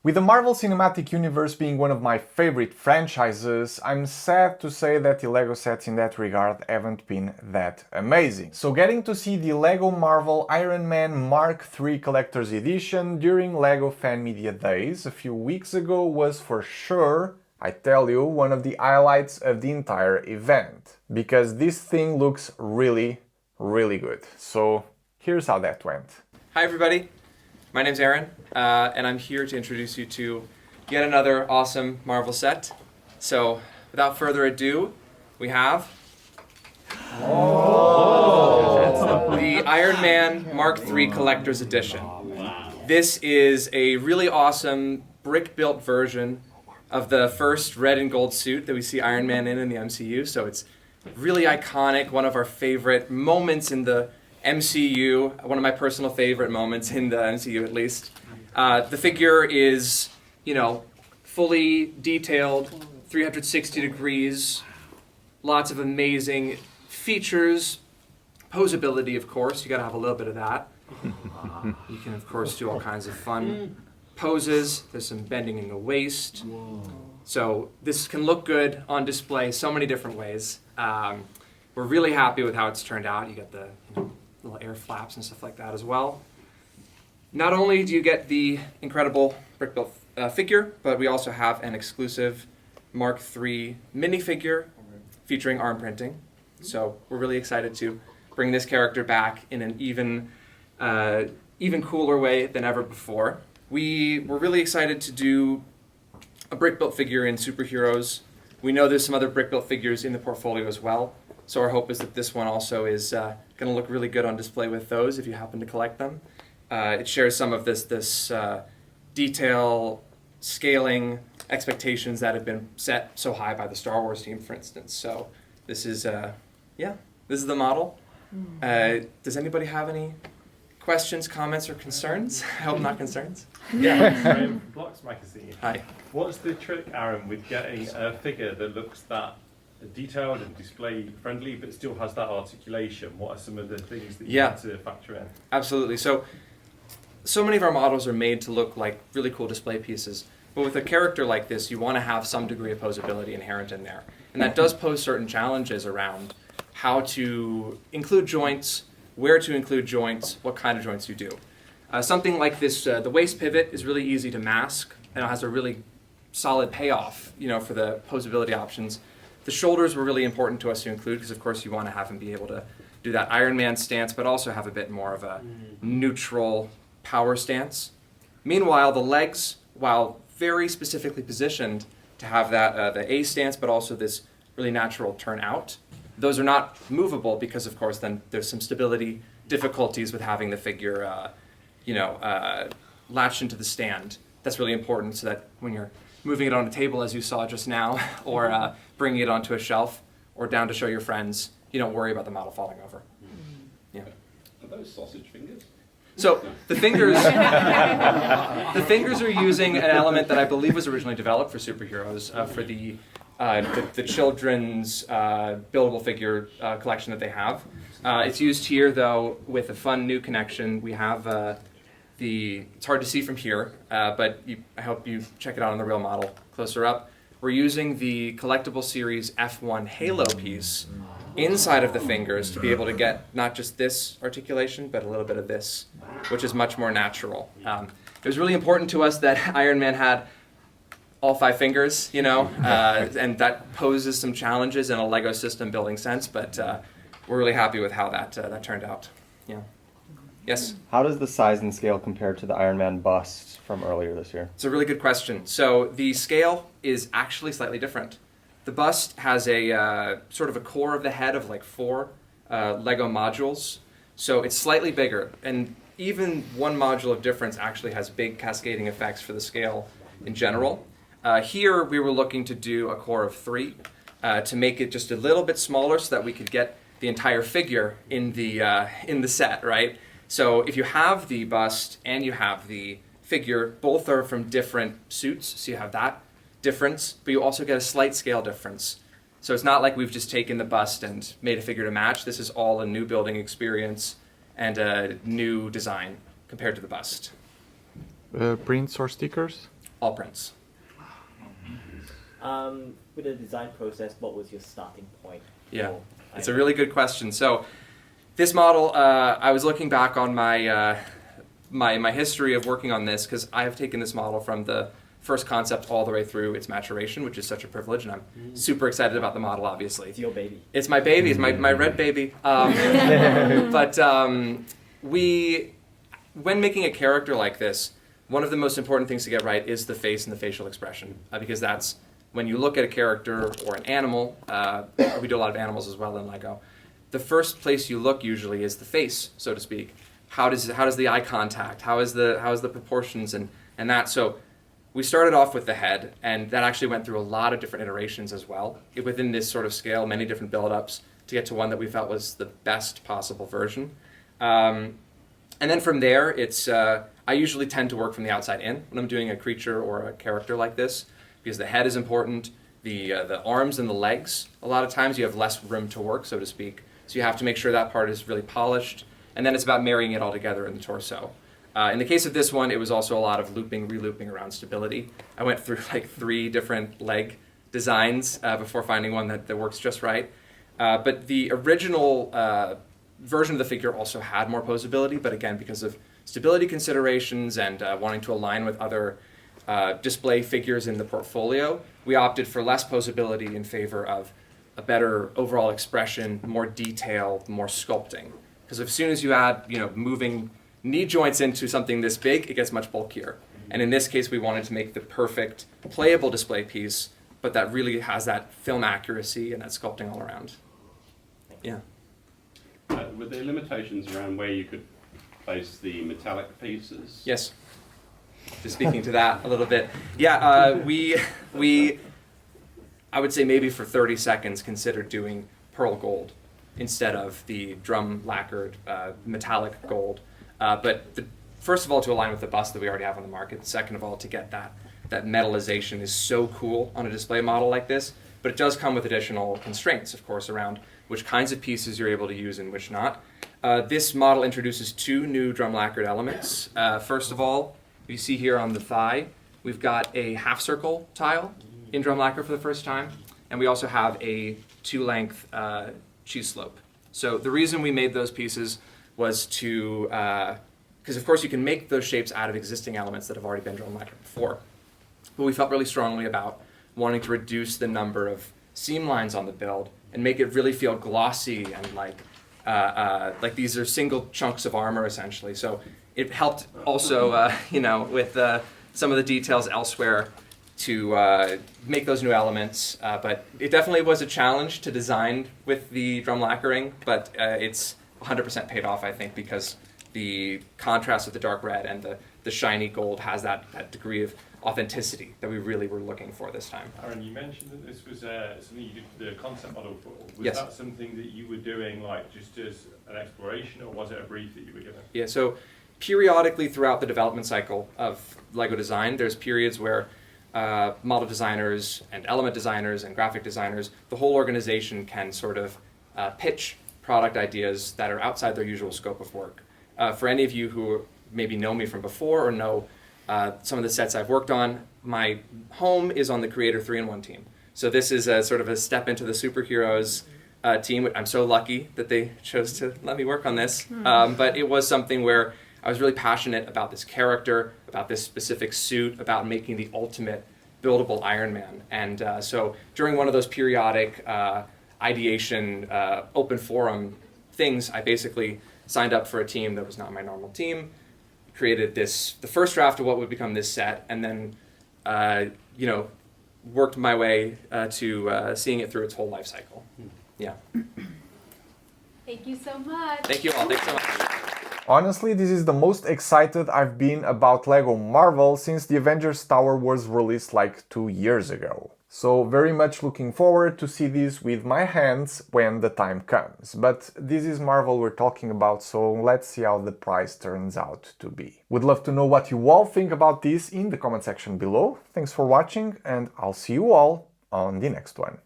With the Marvel Cinematic Universe being one of my favorite franchises, I'm sad to say that the LEGO sets in that regard haven't been that amazing. So getting to see the LEGO Marvel Iron Man Mark III Collector's Edition during LEGO Fan Media Days a few weeks ago was for sure, I tell you, one of the highlights of the entire event. Because this thing looks really good. So here's how that went. Hi everybody. My name's Aaron, and I'm here to introduce you to yet another awesome Marvel set. So, without further ado, we have the Iron Man Mark III Collector's Edition. This is a really awesome brick-built version of the first red and gold suit that we see Iron Man in the MCU. So it's really iconic, one of our favorite moments in the MCU, one of my personal favorite moments in the MCU at least. The figure is, fully detailed, 360 degrees, lots of amazing features, posability of course, you gotta have a little bit of that. You can of course do all kinds of fun poses, there's some bending in the waist. So this can look good on display so many different ways. We're really happy with how it's turned out. You get the little air flaps and stuff like that as well. Not only do you get the incredible brick-built figure, but we also have an exclusive Mark III minifigure featuring arm printing. So we're really excited to bring this character back in an even cooler way than ever before. We were really excited to do a brick-built figure in superheroes. We know there's some other brick-built figures in the portfolio as well. So our hope is that this one also is going to look really good on display with those if you happen to collect them. It shares some of this detail, scaling, expectations that have been set so high by the Star Wars team, for instance. So this is, this is the model. Does anybody have any questions, comments, or concerns? I hope not concerns. Yeah. Graham from Blocks Magazine. Hi. What's the trick, Aaron, with getting a figure that looks that detailed and display friendly but still has that articulation? What are some of the things that you have to factor in? Absolutely. So many of our models are made to look like really cool display pieces, but with a character like this you want to have some degree of posability inherent in there, and that does pose certain challenges around how to include joints, where to include joints, what kind of joints you do. Something like this, the waist pivot is really easy to mask and it has a really solid payoff for the posability options. The shoulders were really important to us to include because, of course, you want to have him be able to do that Iron Man stance, but also have a bit more of a neutral power stance. Meanwhile, the legs, while very specifically positioned to have that the A stance, but also this really natural turn out, those are not movable because, of course, then there's some stability difficulties with having the figure, latched into the stand. That's really important so that when you're moving it on a table, as you saw just now, or bringing it onto a shelf, or down to show your friends, you don't worry about the model falling over. Yeah. Are those sausage fingers? So the fingers, the fingers are using an element that I believe was originally developed for superheroes for the children's buildable figure collection that they have. It's used here though with a fun new connection. We have it's hard to see from here, but I hope you check it out on the real model closer up. We're using the collectible series F1 Halo piece inside of the fingers to be able to get not just this articulation, but a little bit of this, which is much more natural. It was really important to us that Iron Man had all 5 fingers, and that poses some challenges in a Lego system building sense, but we're really happy with how that turned out. Yeah. Yes? How does the size and scale compare to the Iron Man bust from earlier this year? It's a really good question. So the scale is actually slightly different. The bust has a sort of a core of the head of like 4 Lego modules. So it's slightly bigger. And even one module of difference actually has big cascading effects for the scale in general. Here we were looking to do a core of 3 to make it just a little bit smaller so that we could get the entire figure in the set, right? So if you have the bust and you have the figure, both are from different suits, so you have that difference, but you also get a slight scale difference. So it's not like we've just taken the bust and made a figure to match. This is all a new building experience and a new design compared to the bust. Prints or stickers? all prints. With the design process, what was your starting point? Yeah, it's a really good question. So this model, I was looking back on my my history of working on this, because I have taken this model from the first concept all the way through its maturation, which is such a privilege, and I'm super excited about the model, obviously. It's your baby. It's my baby. It's my red baby. But when making a character like this, one of the most important things to get right is the face and the facial expression, because that's when you look at a character or an animal. We do a lot of animals as well in Lego. The first place you look usually is the face, so to speak. How does the eye contact? How is the proportions and that? So we started off with the head, and that actually went through a lot of different iterations as well. Within this sort of scale, many different build-ups to get to one that we felt was the best possible version. And then from there, I usually tend to work from the outside in when I'm doing a creature or a character like this, because the head is important, the arms and the legs. A lot of times you have less room to work, so to speak. So you have to make sure that part is really polished. And then it's about marrying it all together in the torso. In the case of this one, it was also a lot of looping, re-looping around stability. I went through like 3 different leg designs before finding one that works just right. But the original version of the figure also had more posability, but again, because of stability considerations and wanting to align with other display figures in the portfolio, we opted for less posability in favor of a better overall expression, more detail, more sculpting. Because as soon as you add, moving knee joints into something this big, it gets much bulkier. And in this case, we wanted to make the perfect playable display piece, but that really has that film accuracy and that sculpting all around. Yeah. Were there limitations around where you could place the metallic pieces? Yes. Just speaking to that a little bit. Yeah, we I would say maybe for 30 seconds considered doing pearl gold instead of the drum lacquered metallic gold. But first of all, to align with the bust that we already have on the market. Second of all, to get that metallization is so cool on a display model like this. But it does come with additional constraints, of course, around which kinds of pieces you're able to use and which not. This model introduces 2 new drum lacquered elements. First of all, you see here on the thigh, we've got a half circle tile in drum lacquer for the first time. And we also have a 2-length cheese slope. So the reason we made those pieces was to, because of course you can make those shapes out of existing elements that have already been drum lacquered before. But we felt really strongly about wanting to reduce the number of seam lines on the build and make it really feel glossy and like these are single chunks of armor essentially. So it helped also, with some of the details elsewhere to make those new elements. But it definitely was a challenge to design with the drum lacquering, but it's 100% paid off, I think, because the contrast with the dark red and the shiny gold has that degree of authenticity that we really were looking for this time. Aaron, you mentioned that this was something you did the concept model for. Was Yes. that something that you were doing like just as an exploration, or was it a brief that you were given? Yeah, so periodically throughout the development cycle of Lego design, there's periods where model designers and element designers and graphic designers, the whole organization can sort of pitch product ideas that are outside their usual scope of work. For any of you who maybe know me from before or know some of the sets I've worked on, my home is on the Creator 3-in-1 team. So this is a sort of a step into the superheroes team. I'm so lucky that they chose to let me work on this. But it was something where I was really passionate about this character, about this specific suit, about making the ultimate buildable Iron Man. And so during one of those periodic ideation open forum things, I basically signed up for a team that was not my normal team, created the first draft of what would become this set, and then worked my way to seeing it through its whole life cycle. Yeah. Thank you so much. Thank you all. Thanks so much. Honestly, this is the most excited I've been about LEGO Marvel since the Avengers Tower was released like 2 years ago. So very much looking forward to see this with my hands when the time comes. But this is Marvel we're talking about, so let's see how the price turns out to be. Would love to know what you all think about this in the comment section below. Thanks for watching, and I'll see you all on the next one.